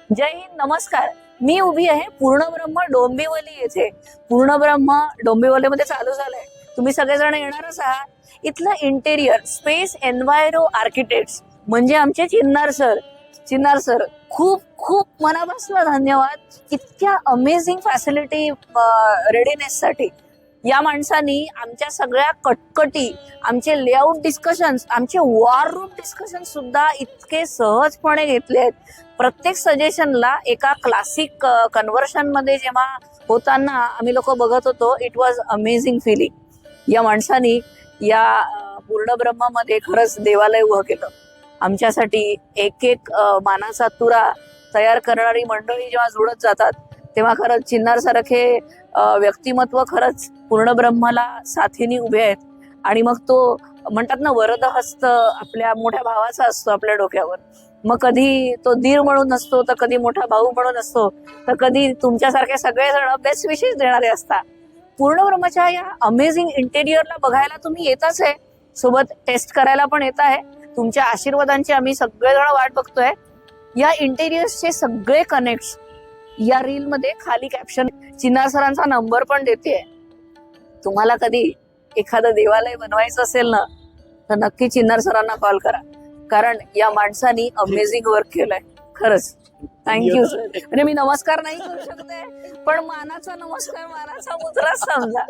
जय हिंद, नमस्कार. मी उभी आहे पूर्णब्रह्म डोंबिवली येथे. पूर्णब्रह्म डोंबिवलीमध्ये चालू झालंय. तुम्ही सगळेजण येणारच आहात. इथलं इंटेरियर स्पेस एन्व्हायरो आर्किटेक्ट्स म्हणजे आमचे चिन्नार सर खूप खूप मनापासून धन्यवाद. इतक्या अमेझिंग फॅसिलिटी रेडीनेससाठी. या माणसांनी आमच्या सगळ्या कटकटी, आमचे लेआउट डिस्कशन्स, आमचे वॉर रूम डिस्कशन सुद्धा इतके सहजपणे घेतले आहेत. प्रत्येक सजेशनला एका क्लासिक कन्व्हर्शन मध्ये जेव्हा होताना आम्ही लोक बघत होतो, इट वॉज अमेझिंग फिलिंग. या माणसांनी या पूर्णब्रह्मामध्ये खरंच देवालय उभं केलं आमच्यासाठी. एक एक मानाचा तुरा तयार करणारी मंडळी जेव्हा जुळत जातात तेव्हा खरंच चिन्नार सारखे व्यक्तिमत्व खरंच पूर्णब्रह्माला साथीने उभे आहेत. आणि मग तो म्हणतात ना, वरदहस्त आपल्या मोठ्या भावाचा असतो आपल्या डोक्यावर. मग कधी तो दीर म्हणून असतो, तर कधी मोठा भाऊ म्हणून असतो, तर कधी तुमच्यासारखे सगळेजण बेस्ट विशेष देणारे असतात. पूर्णब्रह्माच्या या अमेझिंग इंटेरियरला बघायला तुम्ही येताच आहे, सोबत टेस्ट करायला पण येत आहे. तुमच्या आशीर्वादांची आम्ही सगळेजण वाट बघतोय. या इंटेरियर्सचे सगळे कनेक्ट्स या रील मध्ये खाली कॅप्शन चिन्नार सरांचा नंबर पण देते. तुम्हाला कधी एखादं देवालय बनवायचं असेल ना, तर नक्की चिन्नार सरांना कॉल करा, कारण या माणसानी अमेझिंग वर्क केलंय. खरंच थँक्यू सर. म्हणजे मी नमस्कार नाही करू शकते, पण मानाचा नमस्कार, मानाचा मुद्रा समजा.